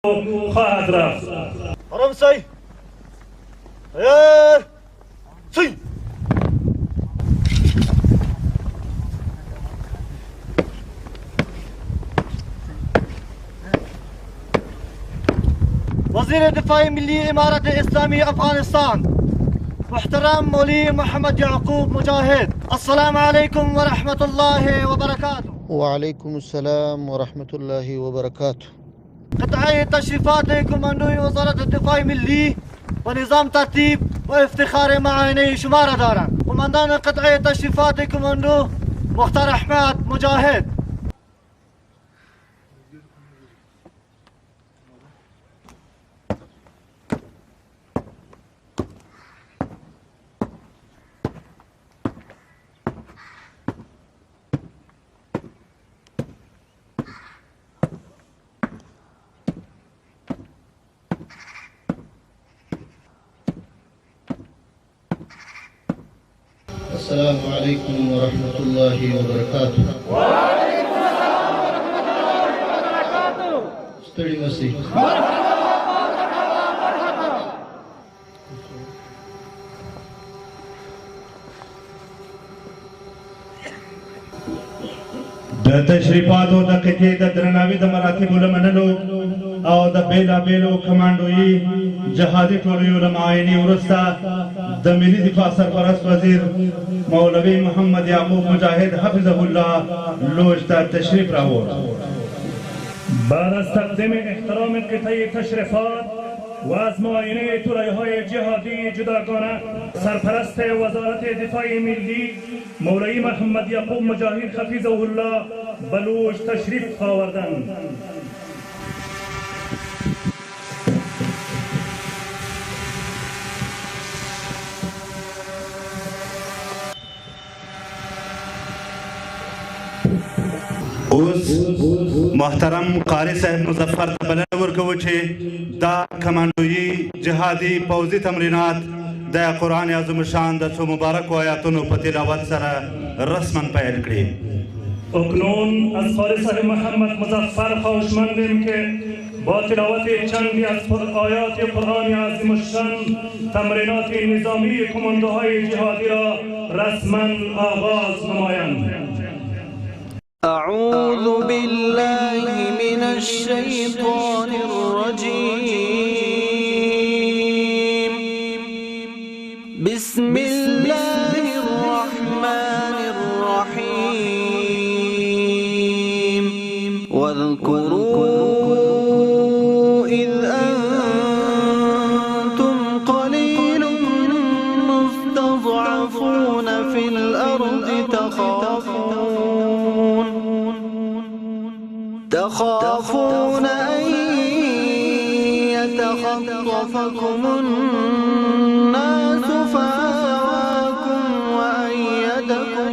خواهد رفت. فرنسي تیار سی. وزير الدفاع ملي إمارة الإسلامية أفغانستان محترم مولي محمد يعقوب مجاهد، السلام عليكم ورحمة الله وبركاته. وعليكم السلام ورحمة الله وبركاته. قطعي تشريفات كوماندوي وزارة الدفاع الملي ونظام ترتيب وافتخار معايني شمارة دارا. قماندان قطعي تشريفات كوماندو مختار أحمد مجاهد. السلام عليكم ورحمة الله وبركاته. وعليكم السلام ورحمة الله وبركاته. ستړي مسي. د تشریفاتو دقیقې د درناوي د مراتبو له منلو او د بېلابېلو کمانډويي جهادي ټولیو له معاینې وروسته د ملي دفاع سرپرست وزیر مولوي محمد یعقوب مجاهد حفظه الله لوج ته تشریف راوړ. بعد از تقدیم احترام قطعه تشریفات و از معاینه تورایهای جهادی جداگانه سرپرست وزارت دفاع ملی مولوی محمد یعقوب مجاهد حفظه الله بلوچ تشریف آوردند. اوس محترم قاری صاحب مظفر ته بلنه ورکوو چې دا کمانډويي جهادي پوځي تمرینات د قرآن عظیم شان د څو مبارکو آیاتونو په تلاوت سره رسما پیل کړي. اکنون از قاری صاحب محمد مظفر خواهشمندیم که با تلاوت چندی از آیات قرآن عظیم الشان تمرینات نظامی کماندوهای جهادی را رسما آغاز نمایند. أعوذ بالله من الشيطان الرجيم. بسم الله الرحمن الرحيم. واذكروا إذ أنتم قليل مستضعفون في الأرض تخافون أن يتخطفكم الناس فآواكم وأيدكم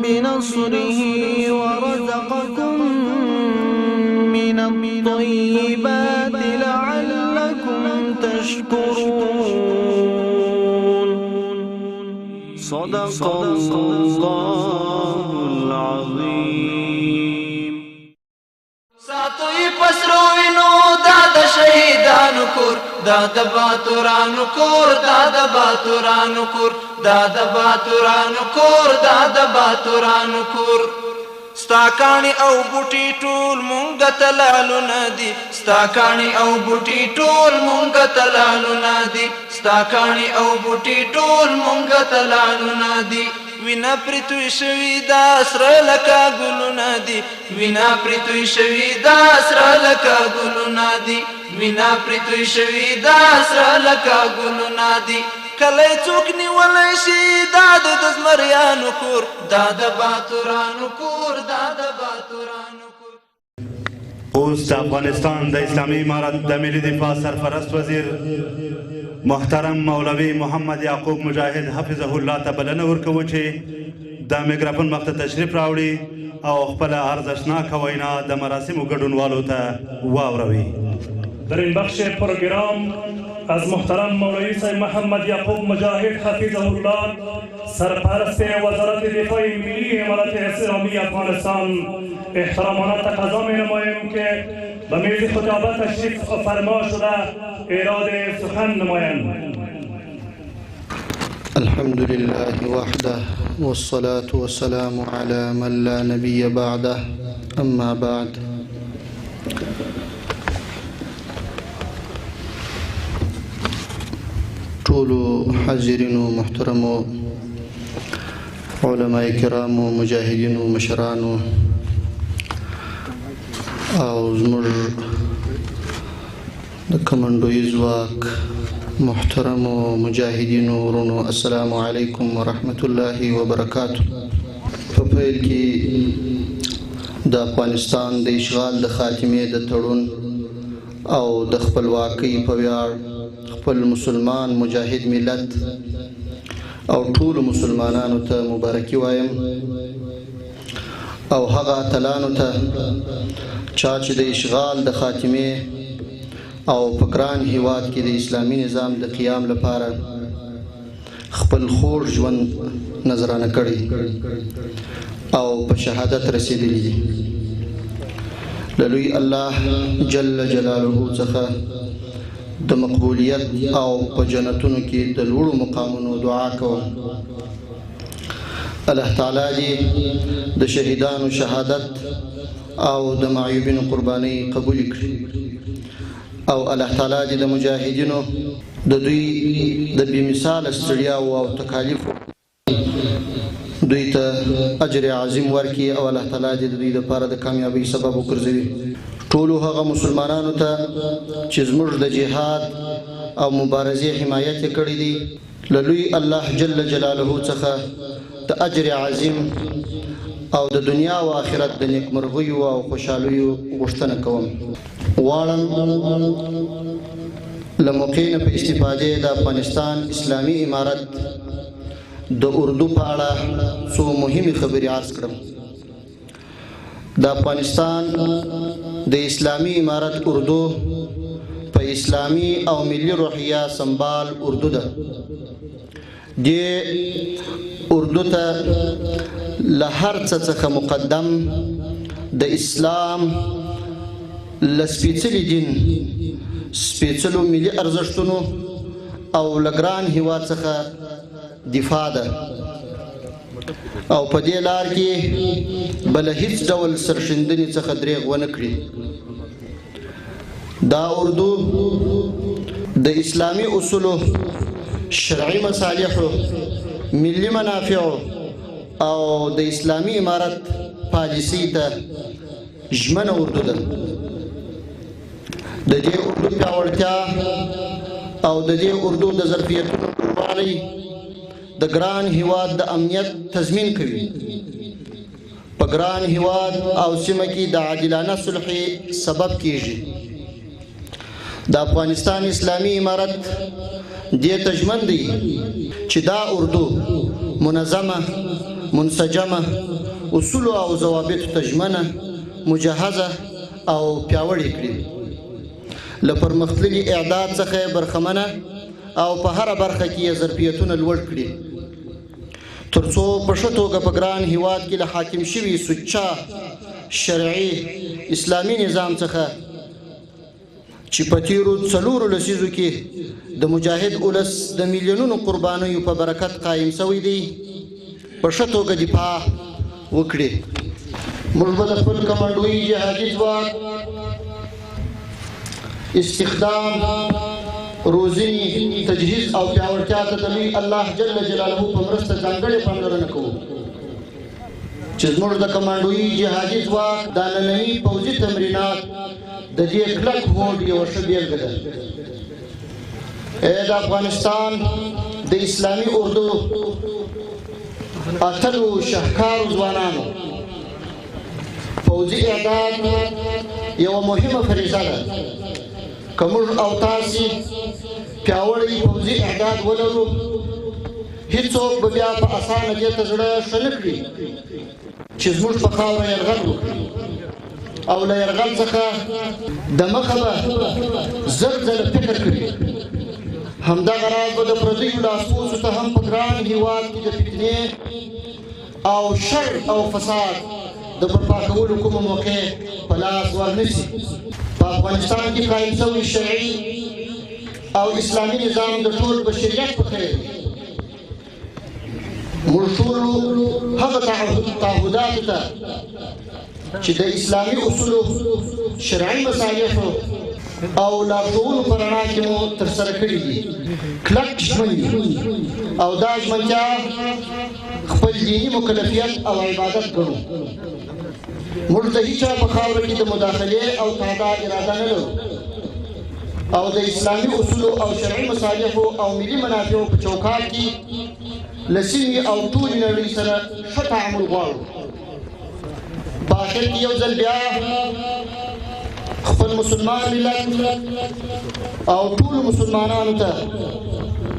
بنصره ورزقكم من الطيبات لعلكم تشكرون. صدق الله العظيم. ساتوی پسرو وینو دا د شهیدانو کور، دا د باتورانو کور، دا د باتورانو کور، دا د باتورانو کور، دا د باتورانو کور. ستا کاڼي او بوټي ټول مونږ ته لالونه دي، ستا کاڼي او بوټي ټول مونږ ته لالونه دي، ستا کاڼي او بوټي ټول مونږ ته لالونه دي. وینا پرتوی شوی دا سره لکه ګلونه دي، وینا پرتوی شوی دا سره لکه ګلونه دي، وینا پرتوی شوی دا سره لکه ګلونه دي. کله څوک نیولی شي دا د زمریانو کور، دا د باتورانو کور، دا د باتورانو کور. اوس د افغانستان د اسلامي امارت د ملي دفاع سرپرست وزیر محترم مولوي محمد یعقوب مجاهد حفظه الله ته بلنه ورکوو چې د میکروفون مخ ته تشریف راوړي او خپله ارزشناکه وینا د مراسمو ګډونوالو ته واوروي. در این بخش پروگرام از محترم مولوی صاحب محمد یعقوب مجاهد حفظه الله سرپرست وزارت دفاع ملی امارت اسلامی افغانستان احترامانه تقاضا می نماییم که به میز خطابت تشریف فرما شده ایراد سخن نمایند. الحمد لله وحده والصلاة والسلام على من لا نبي بعده أما بعد ټولو حاضرینو محترمو علماء کرامو مجاهدینو مشرانو او زموږ د کمانډوي ځواک محترمو مجاهدینو ورونو السلام علیکم ورحمت الله وبرکاته. په پیل کې د افغانستان د اشغال د خاتمې د تړون او د خپلواکۍ په ویاړ خپل مسلمان مجاهد ملت او ټول مسلمانانو ته مبارکي وایم او هغه اتلانو ته چې د اشغال د خاتمې او په ګران هیواد کې د اسلامي نظام د قیام لپاره خپل خوږ ژوند نذرانه کړی او په شهادت رسیدلی دي. لوی الله جل جلاله څخه د مقبولیت او په جنتونو کې د لوړو مقامونو دعا کوم. الله تعالی دې د شهیدانو شهادت او د معیوبینو قرباني قبول کړي او الله تعالی دې د مجاهدینو د دوی د بې مثال ستړیا او تکالیف دوی ته اجر عظیم ورکړي او الله تعالی دې د دوی لپاره د کامیابی سبب وګرځوي. ټولو هغه مسلمانانو ته چې زموږ د جهاد او مبارزې حمایت کړی دي لوی الله جل جلاله څخه د اجر عظیم او د دنیا او آخرت د نیکمرغیو او خوشحالیو غوښتنه کوم. غواړم له موقع نه په استفادې د افغانستان اسلامي امارت د اردو په اړه څو مهمې خبرې عرض کړم. د افغانستان د اسلامي امارت اردو په اسلامي او ملي روحیه سمبال اردو ده. د اردو ته له هر څه څخه مقدم د اسلام له سپېڅلي دین سپېڅلو ملي ارزښتونو او له ګران هیواد څخه دفاع ده او په دې لار کې بل هیڅ ډول سرښندنې څخه دریغ ونه کړي. دا اردو د اسلامي اصولو شرعي مصالحو ملي منافعو او د اسلامي امارت پالیسي ته ژمنه اردو ده. د دې اردو پیاوړتیا او د دې اردو د ظرفیتونو لوړوالی د ګران هیواد د امنیت تضمین کوي. په ګران هیواد او سیمه کې د عادلانه صلح سبب کیږي. د افغانستان اسلامي امارت دې ته ژمن دی چې دا اردو منظمه منسجمه اصول او ضوابط ته ژمنه مجهزه او پیاوړې کړي. له پرمختللي اعداد څخه برخمنه او په هر برخه کې ظرفیتونه لوړ کړي ترڅو په ښه توګه په ګران هیواد کې له حاکم شوي سوچه شرعي اسلامي نظام څخه چې په تیرو 4 لسیزو کې د مجاهد اولس د میلیونونو قربانیو په برکت قایم شوی دی په ښه توګه دفاع وکړي. موږ به د خپل کمانډوي جهادي ځواک استخدام روزنی تجهیز او پیاوړتیا ته د الله جل جلاله په مرسته ځانګړې پاملرنه کوو چې زموږ د کمانډوي جهادي ځواک د ننني پوځي تمرینات د دې کلک هوډ یوه ښه بېلګه ده. د افغانستان د اسلامي اردو اتلو شهکارو ځوانانو پوځي اعداد یوه مهمه فریضه ده. که موږ او تاسې پیاوړی پوځي اعداد ولرو هیڅوک به بیا په اسانه دې ته زړه ښه نه کړي چې زموږ په خاوره یرغل وکړي او له یرغل څخه د مخه به زر ځله فکر کړي همدغه راز به د پردیو لاسپوڅو ته هم په ګران هېواد کې د فتنې او شر او فساد د برپا کولو کومه موقع په لاس ورنشي. په افغانستان کې قایم شوی شرعي او اسلامي نظام د ټول بشریت په خیر موږ ټولو هغه تعهداتو ته چې د اسلامي اصولو شرعي مصالحو او لارښوونو په رڼا کې مو ترسره کړي دي کلک ژمن یو او دا ژمنتیا خپل دیني مکلفیت او عبادت ګڼو. موږ د هیچا په خاوره کې د مداخلې او تعداد اراده نه لرو او د اسلامي اصولو او شرعي مصالحو او ملي منافعو په چوکاټ کې له سیمې او ټولې نړۍ سره ښه تعامل غواړو. په آخر کې یو ځل بیا خپل مسلمان ملت او ټولو مسلمانانو ته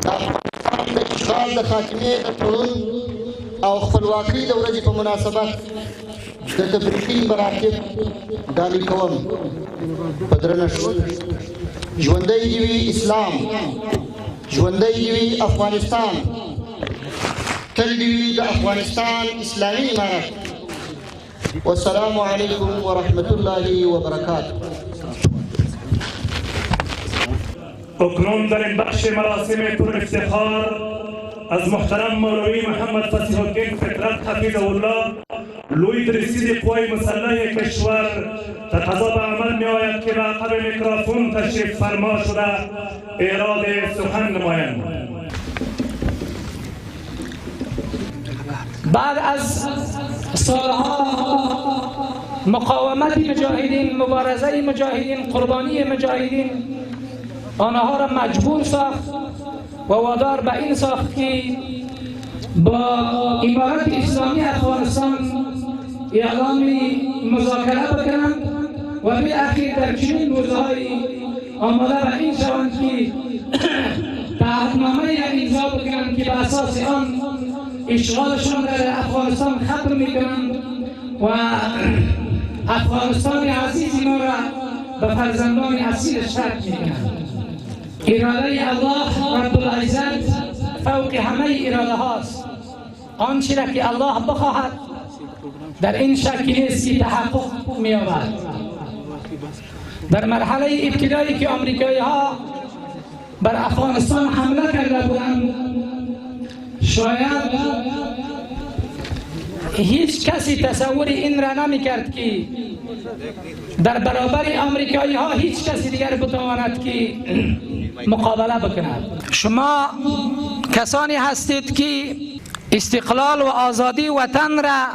د افغانستان د اشغال د خاتمې د تړون او خپلواکۍ د ورځې په مناسبت د تبریکي مراتب ډالۍ کوم. په درنښت ژوندی دې وي اسلام، ژوندی دې وي افغانستان، تل دې وي د افغانستان اسلامي امارت. والسلام علیکم ورحمة الله وبرکاته. اکنون در این بخش مراسم پر افتخار از محترم مولوی محمد فصیح الدین فطرت حفظه الله لوی رئیس قوای مسلح کشور تقاضا به عمل می آید که به عقب میکروفون تشریف فرما شده ایراد سخن نمایند. بعد از سالها مقاومت مجاهدین، مبارزه مجاهدین، قربانی مجاهدین آنها را مجبور ساخت و وادار به این ساخت که با امارت اسلامی افغانستان اعلام مذاکره بکنند و بالاخیر در چنین روزهای آماده به این شوند که تعهدنامه امضا بکنند که به اساس آن اشغالشان در افغانستان ختم میکنند و افغانستان عزیز ما را به فرزندان اصیل شرط میکنند. اراده الله رب العزت فوق همه اراده هاست. آنچه را که الله بخواهد در این شک نیست که تحقق می‌یابد. در مرحله ابتدایی که آمریکایی ها بر افغانستان حمله کرده بودند شاید هیچ کسی تصور این را نمی کرد که در برابر آمریکایی ها هیچ کسی دیگر بتواند که مقابله بکند. شما کسانی هستید که استقلال و آزادی وطن را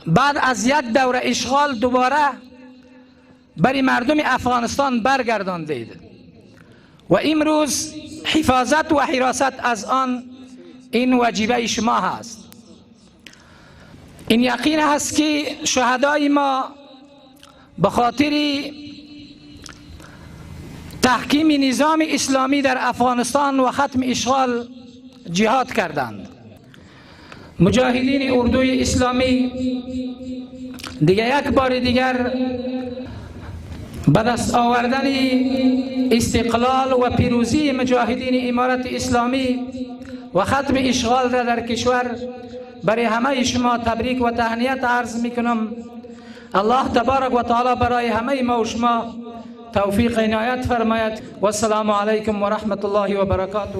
بعد از یک دوره اشغال دوباره برای مردم افغانستان برگرداندید و امروز حفاظت و حراست از آن این واجبه شما هست. این یقین هست که شهدای ما به خاطر تحکیم نظام اسلامی در افغانستان و ختم اشغال جهاد کردند. مجاهدین اردوی اسلامی دیگر یک بار دیگر به دست آوردن استقلال و پیروزی مجاهدین امارت اسلامی و ختم اشغال را در کشور برای همه شما تبریک و تهنیت عرض میکنم. الله تبارک و تعالی برای همه ما و شما توفیق عنایت فرماید. و السلام علیکم و رحمت الله و برکاته.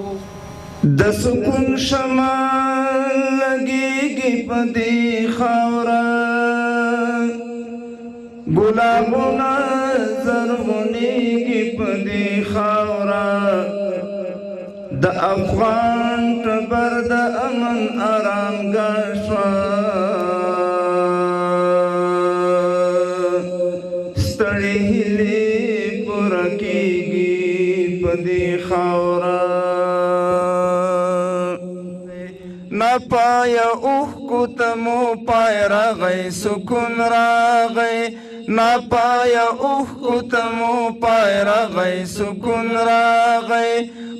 د سکون شمال لګيږي په دې خاوره ګلابونه زرغونېږي په دې خاوره د افغان ټبر د امن آرامګاه شوه ستړې هیلې پوره کېږي په دې خاوره پایا اوه کو تمو پای راغی سکون راغی نا پایا اوه کو تمو پای راغی سکون راغی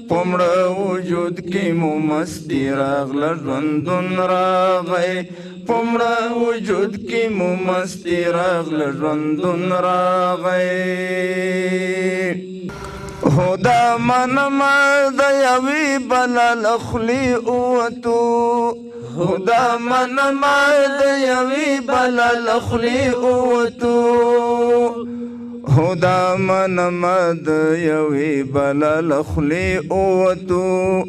پمړه وجود کې مو مستی راغله ژوندون راغی پمړه وجود کې مو مستی راغله ژوندون راغی هدا منما د یوی بلل خلی اوتو هدا منما د یوی بلل خلی اوتو هدا منما د یوی بلل خلی اوتو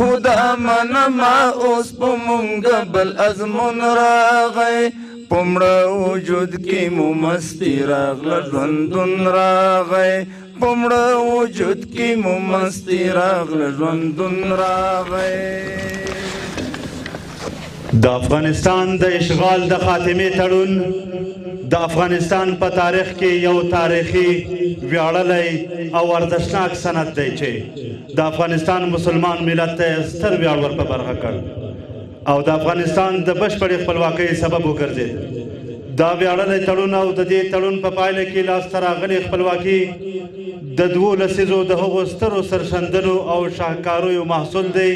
هدا منما اوس په مونږ بل ازمون راغی پمړه وجود کې مو مستی راغله ژوندون راغی پمړه وجود کې مو مستی راغله ژوندون راغی د افغانستان د اشغال د خاتمې تړون د افغانستان په تاریخ کې یو تاریخي ویاړلی او ارزښتناک سند دی چې د افغانستان مسلمان ملت ته ستر ویاړ ور په برخه کړ او د افغانستان د بشپړې خپلواکۍ سبب وګرځېد دا ویاړلی تړون او د دې تړون په پایله کې لاسته راغلې خپلواکي د 12 لسیزو د هغو سترو سرښندنو او شاهکاریو محصول دی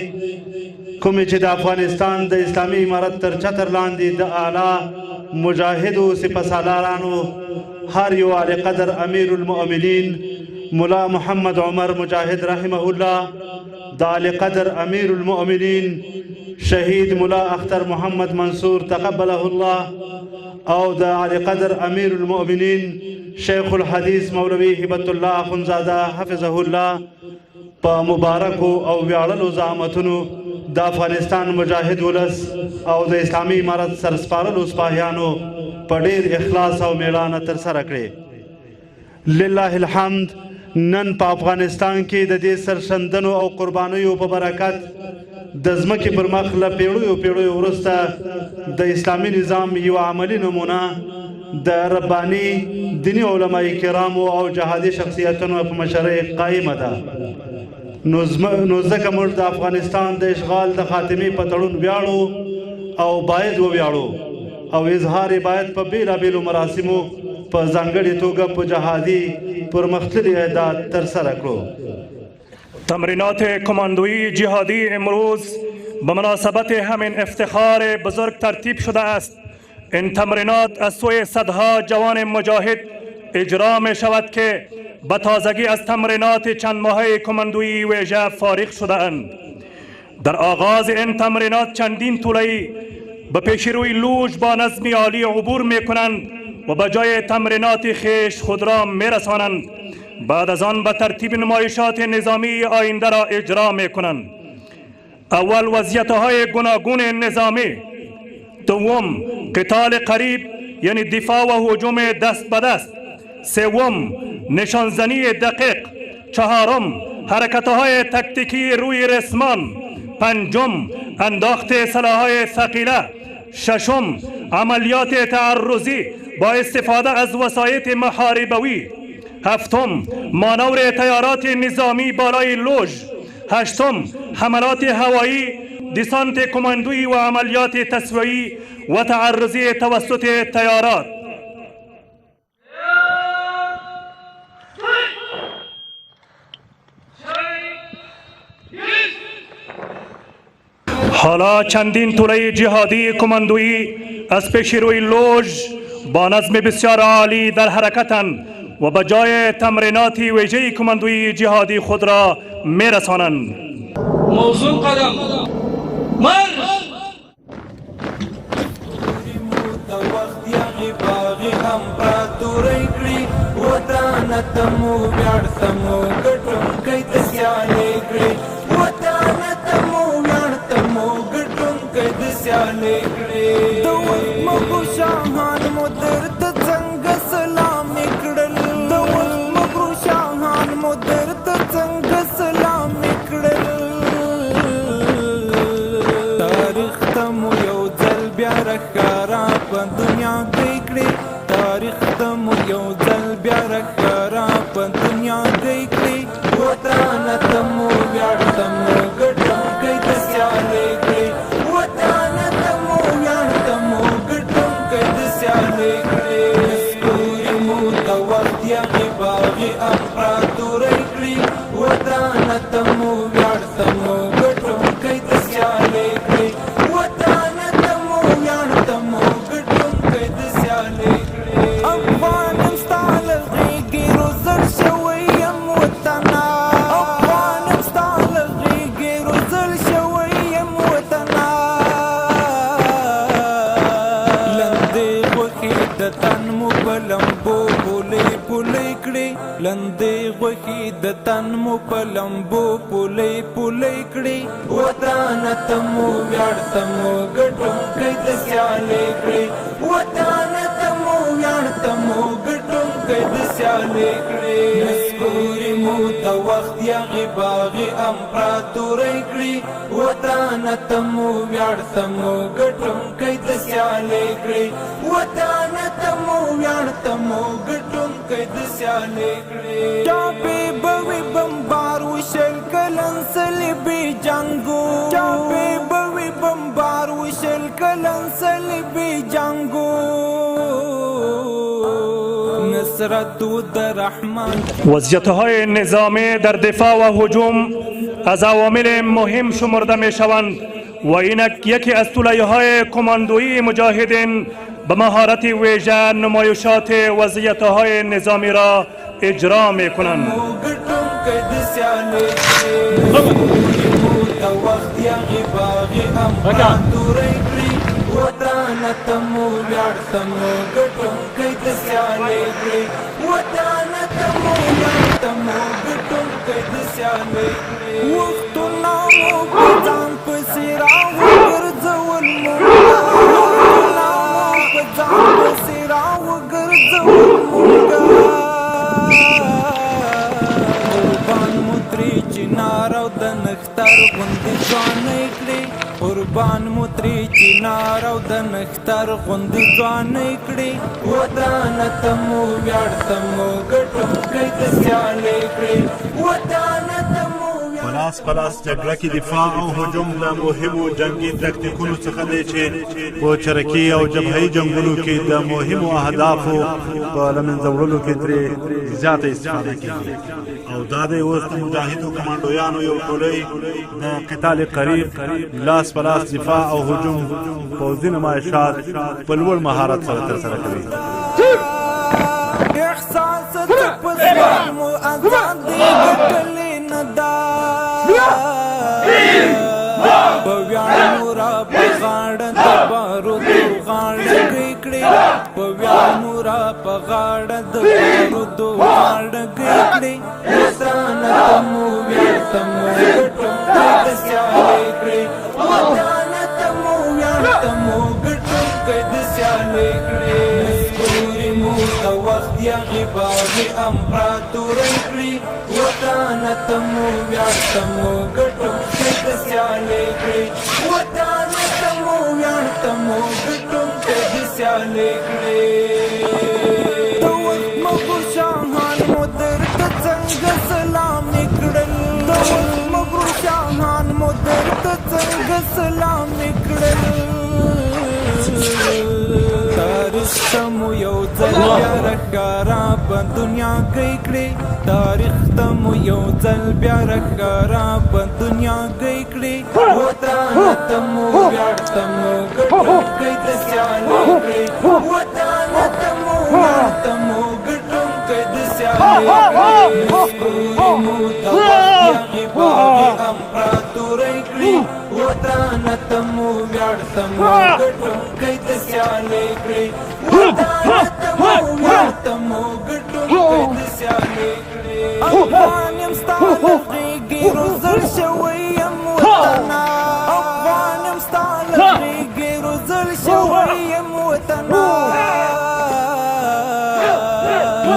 کومې چې د افغانستان د اسلامي امارت تر چتر لاندې د اعلی مجاهدو سپهسالارانو هر یو اعلی قدر امیر المؤمنین ملا محمد عمر مجاهد رحمه الله د اعلی قدر امیر المؤمنین شهید ملا اختر محمد منصور تقبله الله او د اعلی قدر امیر المؤمنین شیخ الحدیث مولوی هبت الله اخندزاده حفظه الله په مبارکو او ویاړلو زعامتونو د افغانستان مجاهد ولس او د اسلامي امارت سرسپارلو سپاهیانو په ډیر اخلاص او میړانه ترسره کړې لله الحمد نن په افغانستان کې د دې سرښندنو او قربانیو په برکت د ځمکې پر مخ له پیړیو وروسته د اسلامي نظام یو عملي نمونه د رباني دیني علماء کرامو او جهادي شخصیتونو په مشرۍ قایمه ده نو ځکه موږ د افغانستان د اشغال د خاتمې په تړون ویاړو او باید وویاړو او اظهار باید په بیلابیلو مراسمو په ځانګړې توګه په جهادي پرمختللي اعداد ترسره کړو تمرینات کماندویی جهادی امروز به مناسبت همین افتخار بزرگ ترتیب شده است این تمرینات از سوی صدها جوان مجاهد اجرا می شود که به تازگی از تمرینات چند ماهه کماندویی ویژه فارغ شده اند در آغاز این تمرینات چندین طوله‌ای به پیش روی لوژ با نظمی عالی عبور می کنند و به جای تمرینات خیش خود را می رسانند بعد از آن به ترتیب نمایشات نظامی آینده را اجرا می کنند اول وضعیت‌های گوناگون نظامی دوم قتال قریب یعنی دفاع و هجوم دست به دست سوم نشانزنی دقیق چهارم حرکت‌های تکتیکی روی رسمان پنجم انداخت سلاح‌های ثقیله ششم عملیات تعرضی با استفاده از وسایط محاربوی هفتم مانور تیارات نظامی بالای لوژ هشتم حملات هوایی دیسانت کماندویی و عملیات تصفیه‌ای و تعرضی توسط تیارات حالا چندین توله جهادی کماندویی از پیش روی لوژ با نظم بسیار عالی در حرکتند و به جای تمرینات ویژه کماندویی جهادی خود را میرسانند. موضوع قدم مرش Afghanistan is the د تن مو په لمبو پولې پولې کړې لندې غوښې د تن مو په لمبو پولې پولې کړې وطن ته مو ویاړ ته مو ګټونکی د سیالۍ کړې وطن ته مو ویاړ ته مو ګټونکی د سیالۍ کړې نسکوري مو د وخت یغې باغې امپراتورۍ کړې وطن ته مو ویاړ ته مو ګټونکی د سیالۍ کړې وطن ته مو ویاړ ته مو ګټونکی د سیالۍ کړې چاپې به وي بمبار وشل کلن صلیبي جنګو چاپې به وي بمبار وشل کلن صلیبي جنګو نصرت در رحمان وضعیت‌های نظامی در دفاع و هجوم از عوامل مهم شمرده می‌شوند و اینک یکی از طلایه‌های کماندویی مجاهدین به مهارت ویژه نمایشات وضعیت‌های نظامی را اجرا می‌کنند. وطن ته مو ویاړ ته مو ګټونکی د سیالۍ کړې وطن ته مو ویاړ ته مو ګټونکی د سیالۍ کړې وختونه مو په ځان پسې راوګرځول مونږه وختونه مو په ځان پسې راوګرځول مونږه قربان مو ترې چنار او د نښتر غوندې ځوانۍ کړې قربان مو ترې چنار او د نښتر غوندې ځوانۍ کړې وطن ته مو ویاړ ته مو ګټونکی د سیالۍ کړې وطن ته مو پلاس پلاس جګړه کې دفاع او هجوم د مهمو جنگي تکتیکونو څخه دی چې په چرکي او جبهي جنګونو کې د مهمو اهدافو په له منځه وړلو کې ترې زیاته استفاده کېږي او دا د اوس د مجاهدو کمانډویانو یو ټولۍ د قتال قریب لاس پلاس دفاع او هجوم پوځي نمایشات په لوړ مهارت سره ترسره کوي. احساس ته په ځوان مو ازادي ګټلې نه ده په ویاړ مو را په غاړه د بارودو غاړګۍ کړې په ویاړ مو را په غاړه د بارودو غاړګۍ کړې وطن ته مو ویاړ ته مو ګټونکی د سیالۍ کړې وطن ته مو ویاړ ته مو ګټونکی د سیالۍ کړې نسکوري مو د وخت یغې باغې امپراتورۍ کړې وطن ته مو ویاړ ته مو ګټونکی د سیالۍ کړې وطن ته مو ویاړ ته مو ګټونکی د سیالۍ کړې د وخت مغرور شاهان مو درته څنګه سلامي کړل د وخت مغرور شاهان مو درته څنګه سلامي کړل تاریخ ته مو یو ځل بیا راښکاره په دنیا کې کړې تاریخ ته مو یو ځل بیا راښکاره په دنیا کې کړې وطن ته مو ویاړ ته مو ګټونکی د سیالۍ کړې وطن ته مو ویاړ ته مو ګټونکی د سیالۍ کړې نسکوري مو د وخت یغې باغې امپراتورۍ کړې وطن ته مو ویاړ ته مو ګټونکی د سیالۍ کړې وطن ته مو ویاړ ته مو ګټونکی د سیالۍ کړې افغان یم ستا له غېږې روزل شوی یم وطنه افغان یم ستا له غېږې روزل شوی یم وطنه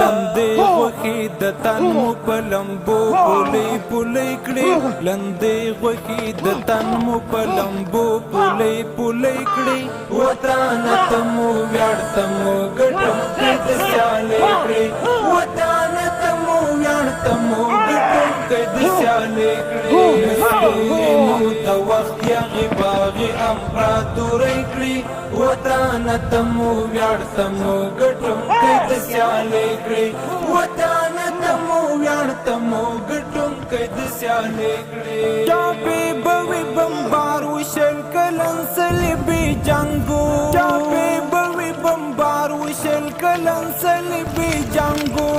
لندې غوښې د تن مو په لمبو پولې پولې کړې لندې غوښې د تن مو په لمبو پولې پولې کړې وطن ته مو ویاړ ته مو ګټونکی د سیالۍ کړې وطن ته مو ویاړ ته مو ګټونکی د سیالۍ کړې نسکوري مو د وخت یغې باغې امپراتورۍ کړې وطن ته مو ویاړ ته مو ګټونکی د سیالۍ کړې وطن ته مو ویاړ ته مو ګټونکی د سیالۍ کړې چاپې به وي بمبار وشل کلن صلیبي جنګو چاپې به وي بمبار وشل کلن صلیبي جنګو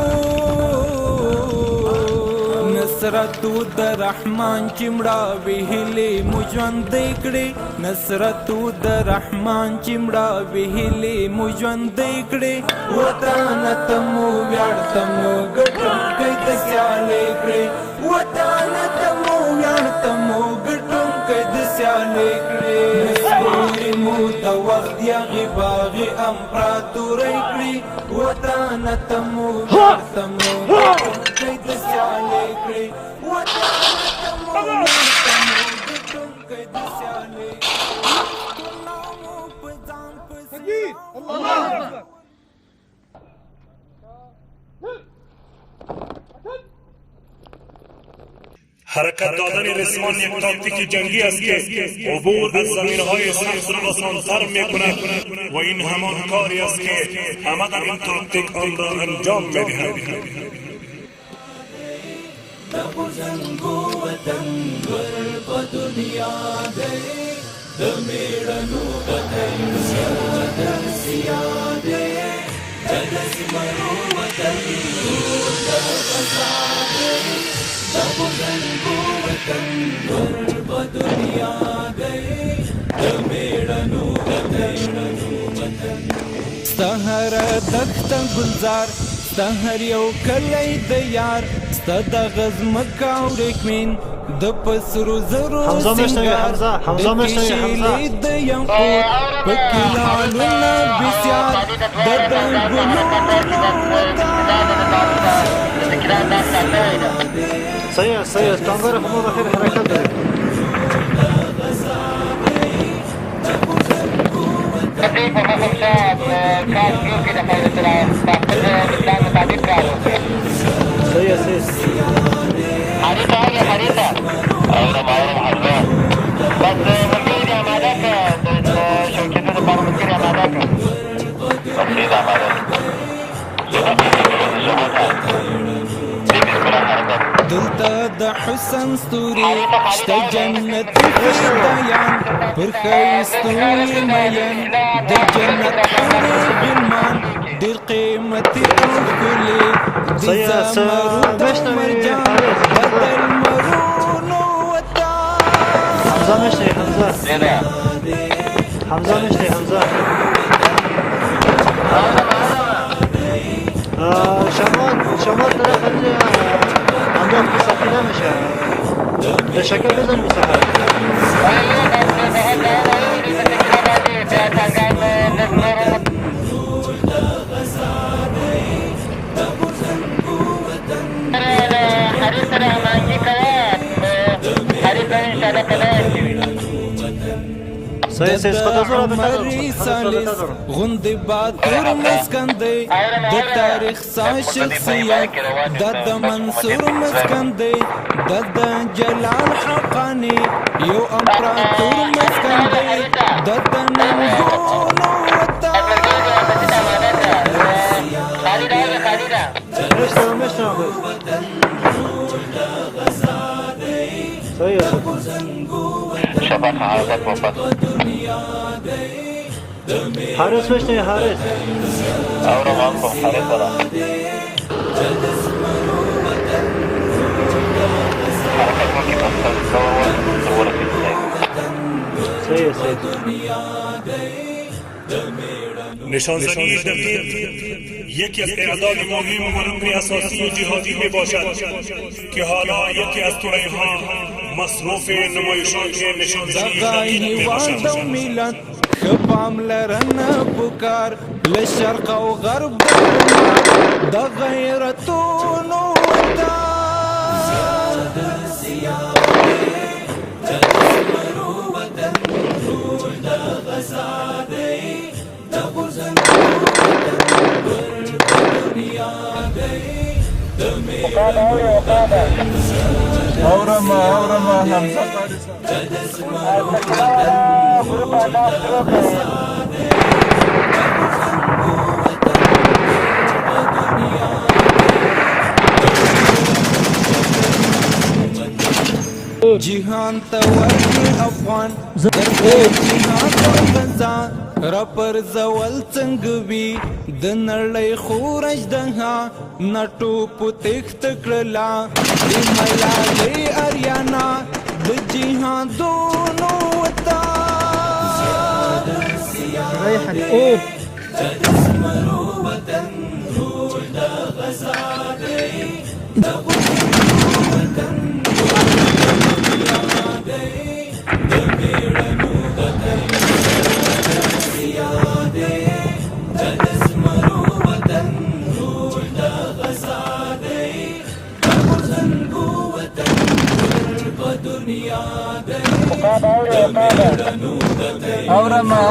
نصرت د رحمان چمړه ویلې مجوند کړي نصرت د رحمان چمړه ویلې مجوند کړي وطن تمو ویاړ تمو ګټم کای د سیالې کړي وطن تمو ویاړ تمو ګټم کای د سیالې کړي نسوري مو د وخت یا غباغي امپراتوري کړي وطن تمو ویاړ تمو کای د سیالې کړي وطن تمو ویاړ تمو ګټم کای د سیالې حرکت دادن رسمان یک تاکتیک جنگی است که عبور از زمینهای سخت را آسان‌تر می‌کند و این همان کاری است که همه در این تاکتیک آن را انجام می‌دهند. ستهر دخت گلزار ستهر یو کلی د یار ست د غزمکا ورکمین د پسرو زرو سنگار حمزه مشتری حمزه د یاقوت پکلالونه بسیار د دنګونو صحیح ستانگار همون بخیر حرکت داریم دلته د حسن ستوري شته جنت فدایان پر خیستوري مین د جنت غلمان ډېر قیمتي او ښکلي د زمرو د مرجان بدل مرونو وطن حمزه مشتری حمزه شمال طرف عندهم في سفينة مش ده شكل بزن مسافر عمري سالس غند باتور مسکندې د تاریخ سا شخصیت د منصور مسکندې د جلال حقانی یو امپراتور مسکندې د ننګونو شفاف حرکت موفق حارس مشتری حارس اورا معكم حارس ولا حركتكم كيف تصور في صحیح نشانزنی دقیق یکی از اعداد مهم و رکن اساسی جهادی می باشد که حالا یکی از طرح‌ها مصروف نمایشات نشانزنی دقیق می باشد. میلاد خپام لرنه پکار لشرق او غرب د غیرتونو اورما حمزه جهان ته ورکی افغان جهان ته را پر زول څنګه وي د نړۍ خورج دها نټو پتخت کړلا د ملالۍ اریانا د جهان دونو وتا ريح الأوب تدسمرو وطن روح دا غزاقي دا وطن أورما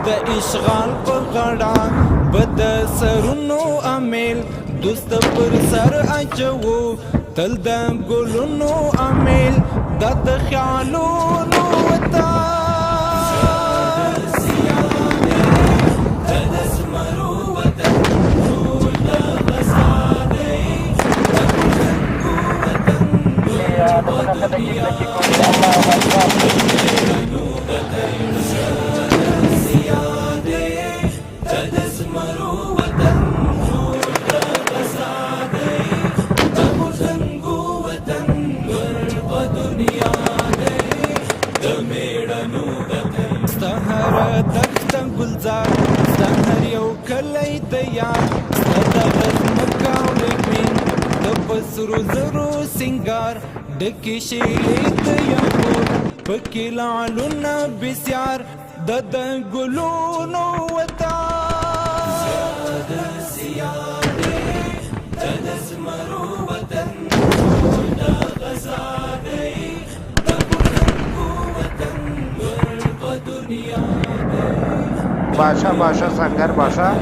د اشغال په غړا بد سرونو امیل دوست پر سر اچو تل د ګلونو امیل د خیالونو وتا گلزار ستهر یو کلی تیار ستغز مکاو لکمین دپسرو زرو سنگار ڈکی شیلی تیمور پکی لعلونا بسیار دد گلونو وطا سیادے ددز مرو وطن دا غزادے دبرنگو وطن غرب دنیا Başa Sangar Başa.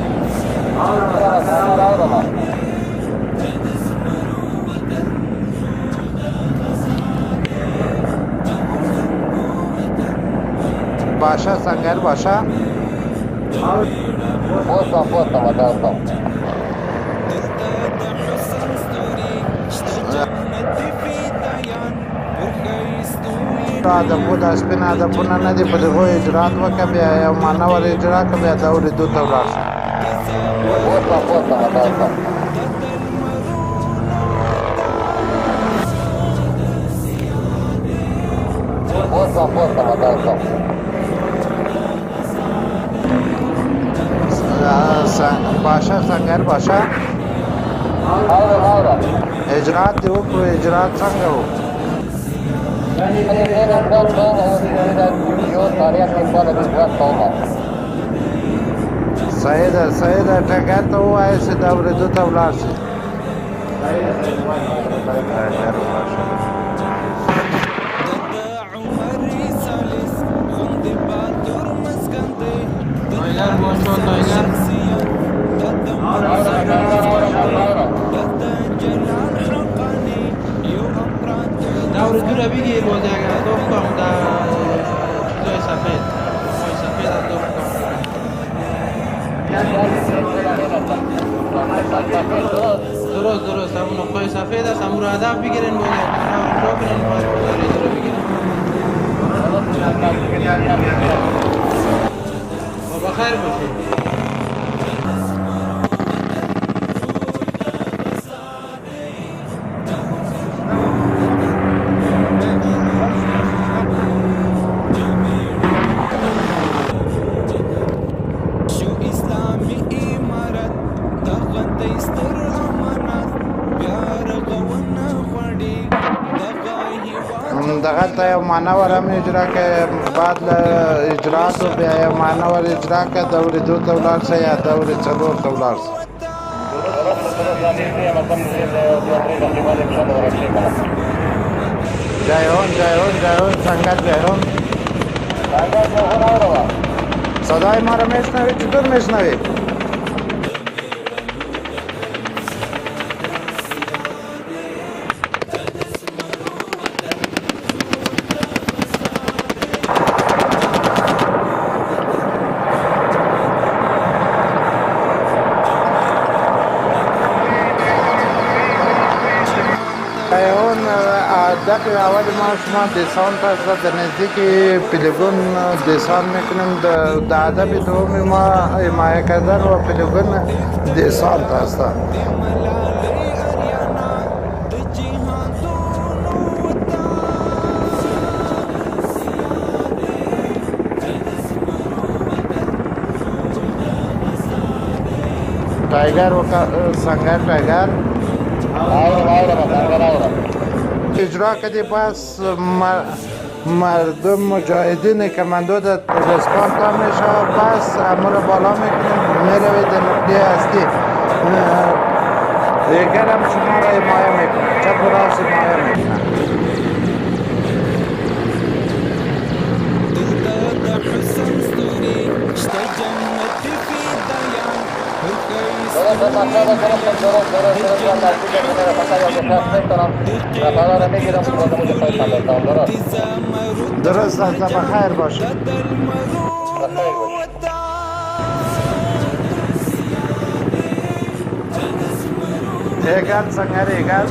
Başa Sangar Başa. Foto, madalta. دا بودا سپینا د پونه نه دی په دغه اجرات وکړه بیا یو مانور اجرا کړه بیا دا ورېدو ته ولاړ شو باشا سنگر باشا اجرات دی وکړو اجرات څنګه وو سیده ټکر ته ووایه چې دا ورېدو ته ولاړ شي Ahora bigi lo de dos con da soy safed a dos con duro estamos no soy safed a samurada bigiren lo de no bigiren duro bigiren وبخير بخير دغه ته یو مانور هم اجرا کړي بعد له اجراتو بیا یو مانور اجرا کړي د اورېدو ته ولاړ شي یا د اورې څلور ته ولاړ شي جایون څنګه جایون صدای ما رمیش نوی چطور میشنوی د زده که اول ما شما دسان تا د نزدیکی پلیگون دسان میکنیم د ادب دوم ما حمایه کردن و پلیگون دسان هست. टाइगर संगर टाइगर اجرا کردی بس مردم مجاهدین کماندو در رسپان تا میشه بس امور بالا میکنیم میروید در نقطه هستی دیگر هم شما را حمایه میکنیم چپ و راست حمایه میکنیم درست است بخیر باشه ایگل سنگر ایگل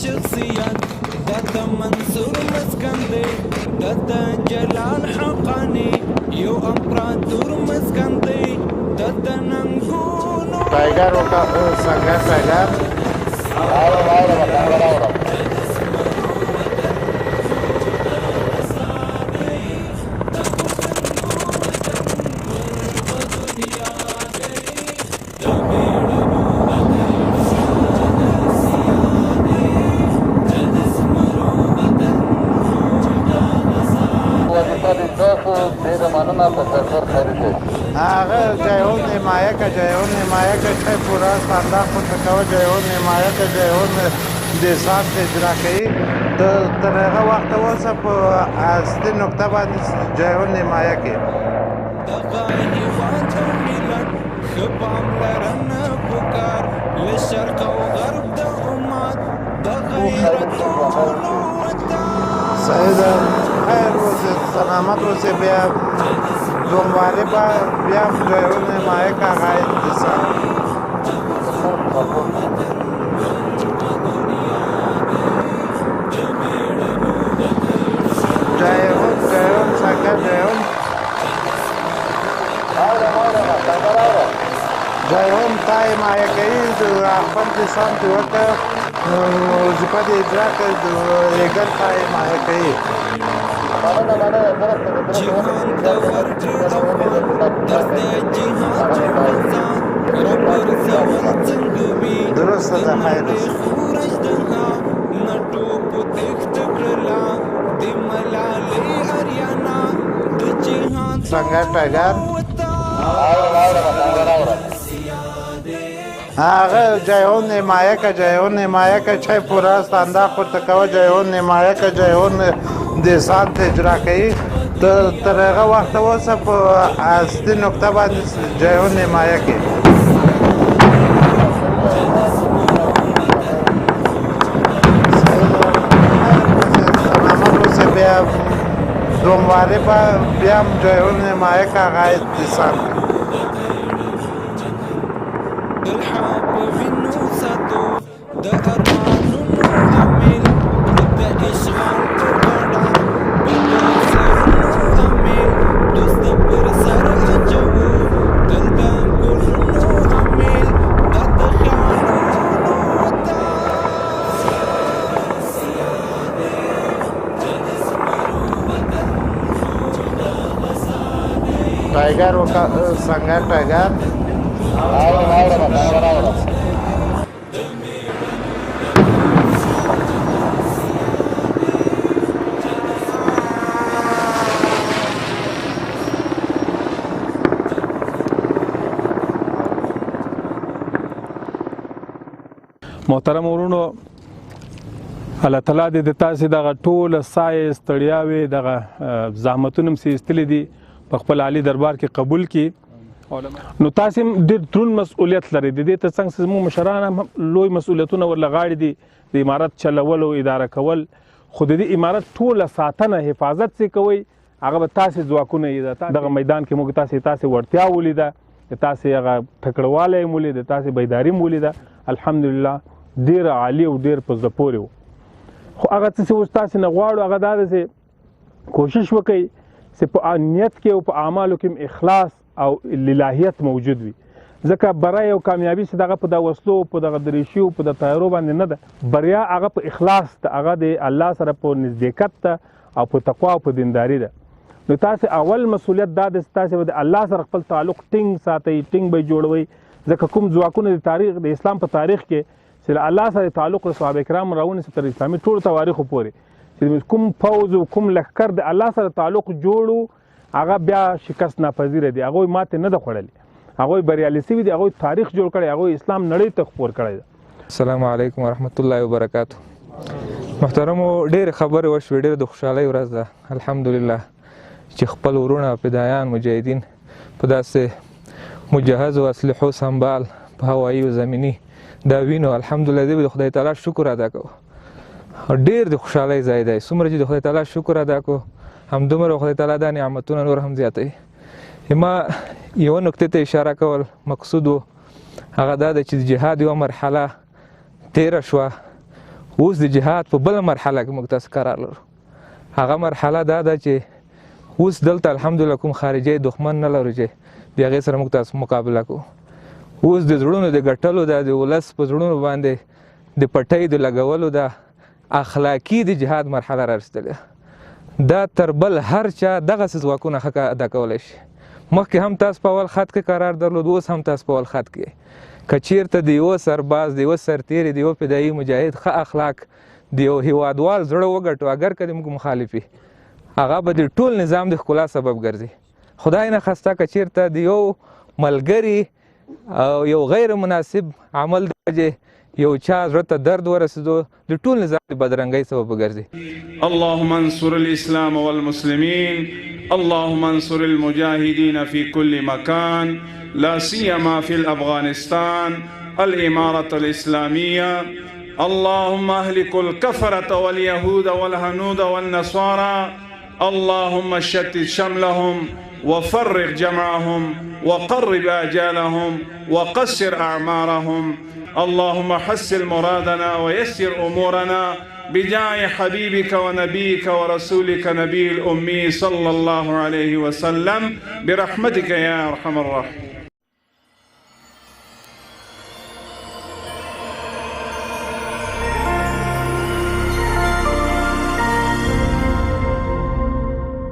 شخصيات دادا منصور مسكندي دادا جلال حقاني يو امبراطور مسكندي دادا ننقونو टाइगर का संगर टाइगर آقا جایون نمایه که چه پورا خانده خود تکوه جایون نمایه که جایون دیسان اجرا کهی در هغه وقت واسه په اصلي نقطه باندې جایون نمایه کې سعید خیر اوسې سلامت اوسې بیا دنباله بیا جایون نمایه که هغه دیسان جایون سکر جایون تای مایه کوي د خپل دیسان دی وکړه وظیفه دې اجرا کړي د یګل تای مایه کوي درسته ده خیر څنګه ټاګر هغه جایون نمایه که چای پورا استاندا خود تکوه جایون نمایه که جایون دیسان اجرا کوي تر هغه وخت اوسه په اصلي نقطه باندې جایون نمایه کې بیا دومواره بیا هم جایون نمایه که هغه دیسان टाइगर का संगर टाइगर محترم ورونو الله تعالی دې د تاسې دغه ټوله سایې ستړیاوې دغه زحمتونه هم ایستلي دي په خپل عالي دربار کې قبول کړي. نو تاسې هم ډېر دروند مسؤلیت لرئ. د دې تر څنګ زموږ مشران هم لوی مسؤلیتونه ورله غاړې دي، د عمارت چلول او اداره کول. خو د دې عمارت ټوله ساتنه حفاظت چې کوئ هغه به تاسې ځواکونه یې دغه میدان کې موږ تاسې وړتیا ولیده، تاسې هغه تکړهوالی یې ولید، تاسې بیداري م ولیده. الحمدلله ډېر عالي او ډېر په زړه پورې و. خو هغه څه چې اوس تاسې نه غواړو هغه دا ده چې کوشش وکئ چې په نیت کې او په اعمالو کې اخلاص او للاهیت موجود وي. ځکه بریا او کامیابي چې دغه په د وسلو په دغه دریشیو په د تیارو باندې نه ده. بریا هغه په اخلاص ده، هغه د الله سره په نزدېکت ده او په تقوا او په دینداري ده. نو تاسې اول مسؤلیت دا ده چې تاسې به د الله سره خپل تعلق ټینګ ساتئ، ټینګ به یې جوړوئ. ځکه کوم ځواکونه د تاریخ د اسلام په تاریخ کې چې له الله سره تعلق د صحابه کرام راونیسي تر اسلامي ټولو تواریخو پورې چې کوم پوځ او کوم لښکر د الله سره تعلق جوړو هغه بیا شکست ناپذیره دي. هغوی ماتې نه ده خوړلې، هغوی بریالي سوي دي، هغوی تاریخ جوړ کړی، هغوی اسلام نړۍ ته خپور کړی ده. السلام علیکم ورحمت الله وبرکاتو. محترمو ډېرې خبرې وشوې، ډېره د خوشحالۍ ورځ ده الحمدلله چې خپل ورونه فدایان مجاهدین په داسې مجهزو اسلحو سنبال په هوایي او زمیني دا وینو. الحمدلله دې به د خدای تعالی شکر ادا کوو. ډېر د خوشحالۍ ځای دی. څومره چې د خدای تعالی شکر ادا کوو همدومره خدای تعالی دا نعمتونه نور هم زیاتوي. ما یوه نکتې ته اشاره کول مقصود و، هغه دا ده چې د جهاد یوه مرحله تېره شوه، اوس د جهاد په بله مرحله کې موږ تاسې قرار لرو. هغه مرحله دا ده چې اوس دلته الحمدلله کوم خارجي دښمن نه لرو چې د هغې سره موږ تاسو مقابله کوو. اوس د زړونو د ګټلو ده، د ولس په زړونو باندې د پټۍ د لګولو ده اخلاقي د جهاد مرحله را رسېدلې. دا تر بل هر چا دغسې ځواکونه ښه ادا کولی شي. مخکې هم تاسو په اول خط کې قرار درلود، اوس هم تاسو په اول خط کې. که چېرته د یوه سرباز، د یوه سرتېري، د یوه فدایي مجاهد ښه اخلاق د یو هیوادوال زړه وګټو، اگر که د موږ مخالفي، هغه به د ټول نظام د ښکلا سبب ګرځي. خدای نه خواسته که چېرته د یو ملګري او یو غیر مناسب عمل د وجې یو چا زړه ته درد ورسېدو د ټول نظام د بدرنګۍ سبب وګرځي. اللهم انصر الإسلام والمسلمين، اللهم انصر المجاهدين في كل مكان، لا سيما في أفغانستان الإمارة الإسلامية. اللهم أهلك الكفرة واليهود والهنود والنصارى، اللهم شتت شملهم وفرق جمعهم وقرب آجالهم وقصر أعمارهم. اللهم حسن مرادنا ويسر أمورنا بجاه حبيبك ونبيك ورسولك نبي الأمي صلى الله عليه وسلم برحمتك يا أرحم الراحمين.